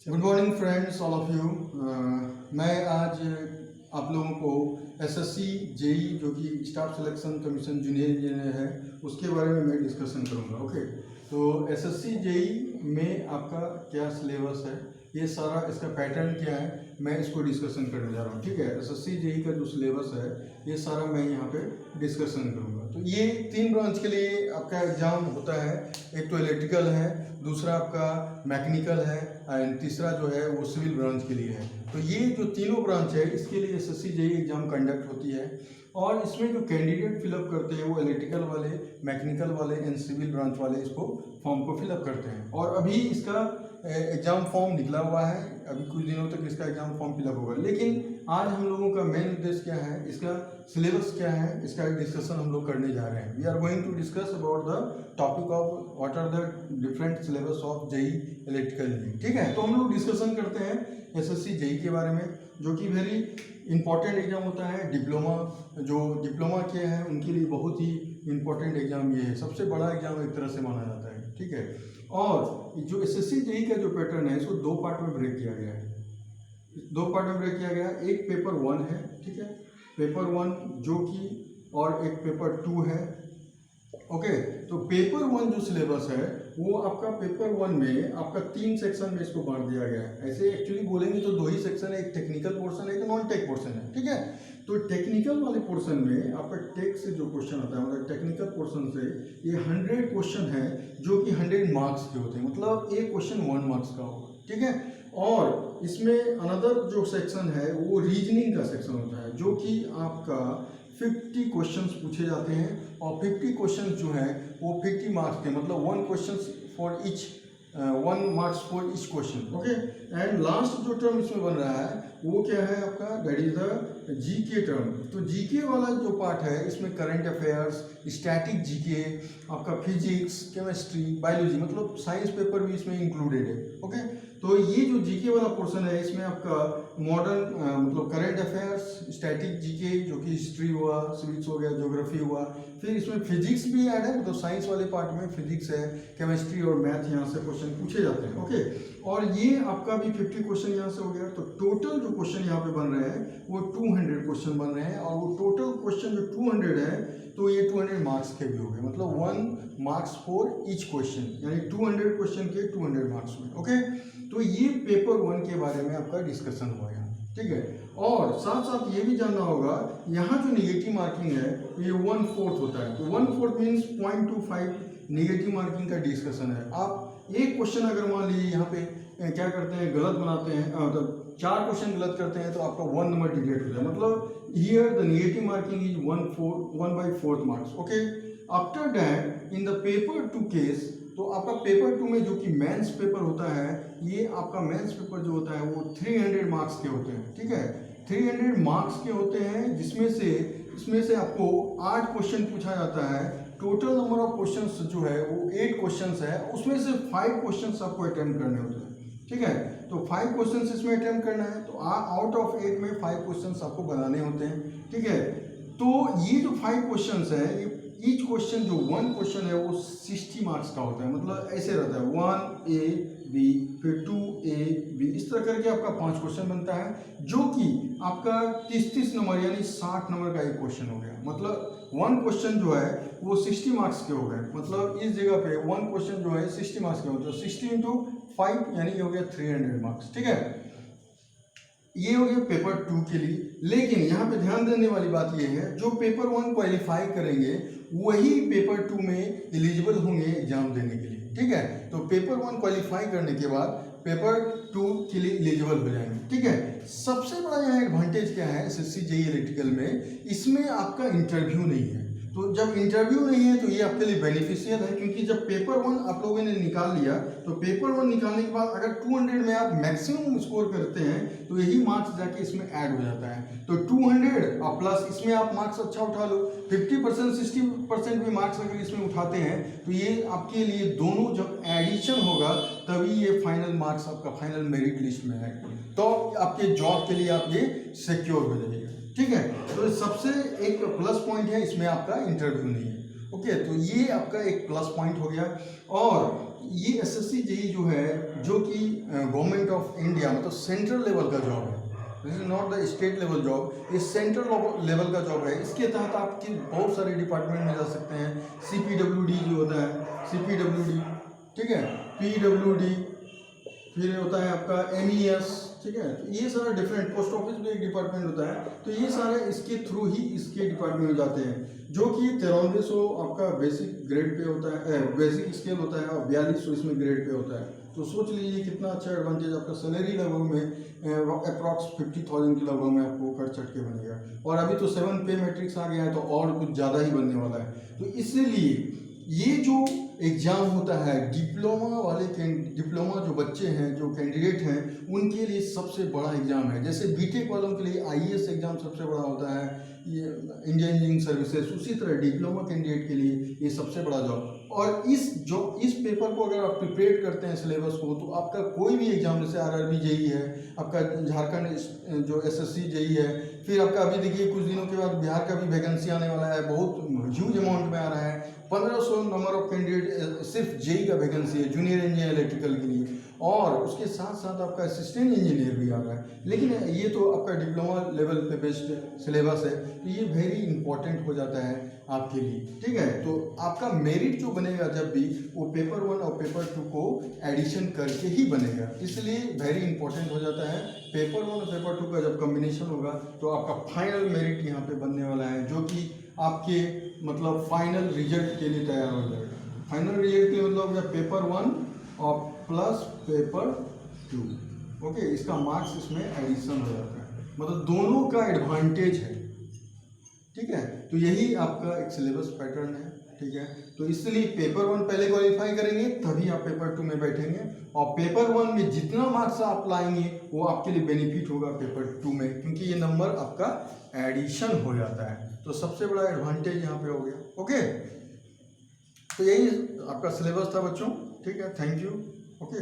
Good morning friends, all of you. मैं आज आप लोगों को एसएससी जेई जो कि staff selection commission junior engineer है उसके बारे में मैं डिस्कशन करूंगा। ओके, तो एसएससी जेई में आपका क्या सिलेबस है, ये सारा इसका पैटर्न क्या है, मैं इसको डिस्कशन करने जा रहा हूँ। ठीक है, एसएससी जेई का जो सिलेबस है ये सारा मैं यहाँ पे डिस्कशन करूँगा। तो ये 3 ब्रांच के लिए आपका एग्जाम होता है। एक तो इलेक्ट्रिकल है, दूसरा आपका मैकेनिकल है एंड तीसरा जो है वो सिविल ब्रांच के लिए है। तो ये जो तीनों ब्रांच है इसके लिए एसएससी जेई एग्जाम कंडक्ट होती है और इसमें जो कैंडिडेट फिलअप करते हैं वो इलेक्ट्रिकल वाले, मैकेनिकल वाले एंड सिविल ब्रांच वाले इसको फॉर्म को फिलअप करते हैं। और अभी इसका एग्ज़ाम फॉर्म निकला हुआ है, अभी कुछ दिनों तक इसका एग्ज़ाम फॉर्म फिलअप होगा। लेकिन आज हम लोगों का मेन उद्देश्य क्या है, इसका सिलेबस क्या है, इसका डिस्कशन हम लोग करने जा रहे हैं। We are going to discuss about the topic of what are the different syllabus of JE electrical engineering. ठीक है, तो हम लोग डिस्कशन करते हैं एसएससी जेई के बारे में, जो कि वेरी इंपॉर्टेंट एग्जाम होता है। डिप्लोमा जो डिप्लोमा किए हैं उनके लिए बहुत ही इंपॉर्टेंट एग्जाम ये है, सबसे बड़ा एग्जाम एक तरह से माना जाता है। ठीक है, और जो एसएससी जेई का जो पैटर्न है इसको 2 पार्ट में ब्रेक किया गया है। 2 पार्ट में ब्रेक किया गया है। एक पेपर 1 है, ठीक है, पेपर 1 जो कि, और एक पेपर 2 है। ओके, तो पेपर 1 जो सिलेबस है वो आपका पेपर 1 में आपका 3 सेक्शन में इसको बांट दिया गया है। ऐसे एक्चुअली बोलेंगे तो 2 ही सेक्शन है, एक टेक्निकल पोर्शन है, एक नॉन टेक पोर्शन है। ठीक है, तो टेक्निकल वाले पोर्शन में आपका टेक से जो क्वेश्चन आता है, मतलब टेक्निकल पोर्शन से ये 100 क्वेश्चन है जो कि 100 मार्क्स के होते हैं, मतलब एक क्वेश्चन 1 मार्क्स का होगा। ठीक है, और इसमें अनदर जो सेक्शन है वो रीजनिंग का सेक्शन होता है, जो कि आपका 50 क्वेश्चंस पूछे जाते हैं और 50 क्वेश्चंस जो है वो 50 मार्क्स के, मतलब 1 question for each, 1 marks for each question. Okay, and last जो टर्म इसमें बन रहा है वो क्या है आपका, that is the GK term. तो जीके वाला जो पार्ट है इसमें करंट अफेयर्स, स्टैटिक जीके, आपका फिजिक्स, केमिस्ट्री, बायोलॉजी, मतलब साइंस पेपर भी इसमें इंक्लूडेड है। ओके, तो ये जो जीके वाला पोर्शन है इसमें आपका मॉडर्न मतलब करंट अफेयर्स, स्टैटिक जीके जो कि हिस्ट्री हुआ, सिविक्स हो गया, ज्योग्राफी हुआ, फिर इसमें फिजिक्स भी ऐड है, मतलब साइंस वाले पार्ट में फिजिक्स है, केमिस्ट्री और मैथ यहाँ से क्वेश्चन पूछे जाते हैं। ओके, और ये आपका भी 50 क्वेश्चन यहाँ से हो गया। तो टोटल जो क्वेश्चन यहाँ पे बन रहे हैं वो 200 क्वेश्चन बन रहे हैं, और वो टोटल क्वेश्चन जो 200 है तो ये 200 मार्क्स के भी हो गए, मतलब 1 मार्क्स फॉर ईच क्वेश्चन, यानी 200 क्वेश्चन के 200 मार्क्स में। ओके, तो ये पेपर 1 के बारे में आपका डिस्कशन हुआ यहाँ। ठीक है, और साथ साथ ये भी जानना होगा यहाँ जो नेगेटिव मार्किंग है ये 1/4 होता है। तो 1/4 मीन्स 0.25 नेगेटिव मार्किंग का डिस्कशन है। आप एक क्वेश्चन अगर मान लीजिए यहाँ पे क्या करते हैं, गलत बनाते हैं, मतलब 4 क्वेश्चन गलत करते हैं तो आपका 1 नंबर डिडक्ट हो जाए, मतलब here the negative marking is 1/4 marks. Okay, after that in the paper 2 case, तो आपका पेपर 2 में जो कि मेंस पेपर होता है, ये आपका मेंस पेपर जो होता है वो 300 मार्क्स के होते हैं। ठीक है, 300 मार्क्स के होते हैं, इसमें से आपको 8 क्वेश्चन पूछा जाता है। टोटल नंबर ऑफ क्वेश्चंस जो है वो 8 क्वेश्चंस है, उसमें से 5 क्वेश्चंस आपको अटेम्प्ट करने होते हैं। ठीक है, तो 5 क्वेश्चंस इसमें अटेम्प्ट करना है, तो आउट ऑफ 8 में 5 क्वेश्चंस आपको बनाने होते हैं। ठीक है, तो ये जो 5 क्वेश्चंस है, ये ईच क्वेश्चन जो 1 क्वेश्चन है वो 60 मार्क्स का होता है, मतलब ऐसे रहता है 1A B फिर 2A B, इस तरह करके आपका 5 क्वेश्चन बनता है, जो कि आपका 30 नंबर यानी 60 नंबर का एक क्वेश्चन हो गया। मतलब 1 क्वेश्चन जो है वो 60 मार्क्स के हो गए, मतलब इस जगह पे 1 क्वेश्चन जो है 60 मार्क्स के होते हैं, 60 × 5 यानी ये हो गया 300 मार्क्स। ठीक है, ये हो गया पेपर 2 के लिए। लेकिन यहाँ पे ध्यान देने वाली बात ये है, जो पेपर 1 क्वालिफाई करेंगे वही पेपर 2 में एलिजिबल होंगे एग्जाम देने के लिए। ठीक है, तो पेपर 1 क्वालिफाई करने के बाद पेपर 2 के लिए एलिजिबल हो जाएंगे। ठीक है, सबसे बड़ा यहाँ एडवांटेज क्या है एसएससी जेई इलेक्ट्रिकल में, इसमें आपका इंटरव्यू नहीं है। तो जब इंटरव्यू नहीं है तो ये आपके लिए बेनिफिशियल है, क्योंकि जब पेपर 1 आप लोगों ने निकाल लिया तो पेपर 1 निकालने के बाद अगर 200 में आप मैक्सिमम स्कोर करते हैं तो यही मार्क्स जाके इसमें ऐड हो जाता है। तो 200 और प्लस इसमें आप मार्क्स अच्छा उठा लो, 50% 60% भी मार्क्स अगर इसमें उठाते हैं तो ये आपके लिए दोनों जब एडिशन होगा तभी ये फाइनल मार्क्स आपका फाइनल मेरिट लिस्ट में आएगा, तो आपके जॉब के लिए आप ये सिक्योर हो जाएगा। ठीक है, तो सबसे एक प्लस पॉइंट है इसमें आपका इंटरव्यू नहीं है। ओके, तो ये आपका एक प्लस पॉइंट हो गया। और ये एसएससी जेई जो है, जो कि गवर्नमेंट ऑफ इंडिया मतलब सेंट्रल लेवल का जॉब है, this is not the state level job, ये सेंट्रल लेवल का जॉब है। इसके तहत आपकी बहुत सारे डिपार्टमेंट में जा सकते हैं। CPWD जो होता है, CPWD, ठीक है, PWD, फिर होता है आपका MES, ठीक है। तो ये सारा डिफरेंट, पोस्ट ऑफिस भी एक डिपार्टमेंट होता है, तो ये सारे इसके थ्रू ही इसके डिपार्टमेंट में जाते हैं, जो कि 9300 आपका बेसिक ग्रेड पे होता है, बेसिक स्केल होता है, और 4200 इसमें ग्रेड पे होता है। तो सोच लीजिए कितना अच्छा एडवांटेज, आपका सैलरी लगभग में अप्रॉक्स 50,000 के लगभग में आपको कर चट के बनेगा। और अभी तो 7 पे मैट्रिक्स आ गया है, तो और कुछ ज़्यादा ही बनने वाला है। तो इसलिए ये जो एग्ज़ाम होता है डिप्लोमा वाले डिप्लोमा जो बच्चे हैं, जो कैंडिडेट हैं, उनके लिए सबसे बड़ा एग्ज़ाम है। जैसे बीटेक वालों के लिए IAS एग्ज़ाम सबसे बड़ा होता है, ये इंडियन इंजीनियरिंग सर्विसेज, उसी तरह डिप्लोमा कैंडिडेट के लिए ये सबसे बड़ा जॉब। और इस पेपर को अगर आप प्रिपेयर करते हैं सिलेबस को, तो आपका कोई भी एग्ज़ाम, जैसे RRB JEE है, आपका झारखंड जो SSC JEE है, फिर आपका अभी देखिए कुछ दिनों के बाद बिहार का भी वैकेंसी आने वाला है, बहुत ह्यूज अमाउंट में आ रहा है। 1500 नंबर ऑफ कैंडिडेट सिर्फ JEE का वैकेंसी है, जूनियर इंजीनियर इलेक्ट्रिकल के लिए, और उसके साथ साथ आपका असिस्टेंट इंजीनियर भी आ रहा है। लेकिन ये तो आपका डिप्लोमा लेवल पे बेस्ड सिलेबस है, तो ये वेरी इंपॉर्टेंट हो जाता है आपके लिए, ठीक है। तो आपका मेरिट जो बनेगा जब भी, वो पेपर 1 और पेपर 2 को एडिशन करके ही बनेगा, इसलिए वेरी इंपॉर्टेंट हो जाता है। पेपर 1 और पेपर 2 का जब कॉम्बिनेशन होगा, तो आपका फाइनल मेरिट यहाँ पे बनने वाला है, जो कि आपके मतलब फाइनल रिजल्ट के लिए तैयार हो जाएगा। फाइनल रिजल्ट के मतलब या पेपर 1 और प्लस पेपर 2, ओके, इसका मार्क्स इसमें एडिशन हो जाता है, मतलब दोनों का एडवांटेज है, ठीक है। तो यही आपका एक सिलेबस पैटर्न है, ठीक है। तो इसलिए पेपर 1 पहले क्वालिफाई करेंगे, तभी आप पेपर 2 में बैठेंगे, और पेपर 1 में जितना मार्क्स आप लाएंगे वो आपके लिए बेनिफिट होगा पेपर 2 में, क्योंकि ये नंबर आपका एडिशन हो जाता है। तो सबसे बड़ा एडवांटेज यहाँ पे हो गया, ओके। तो यही आपका सिलेबस था बच्चों, ठीक है, थैंक यू, ओके।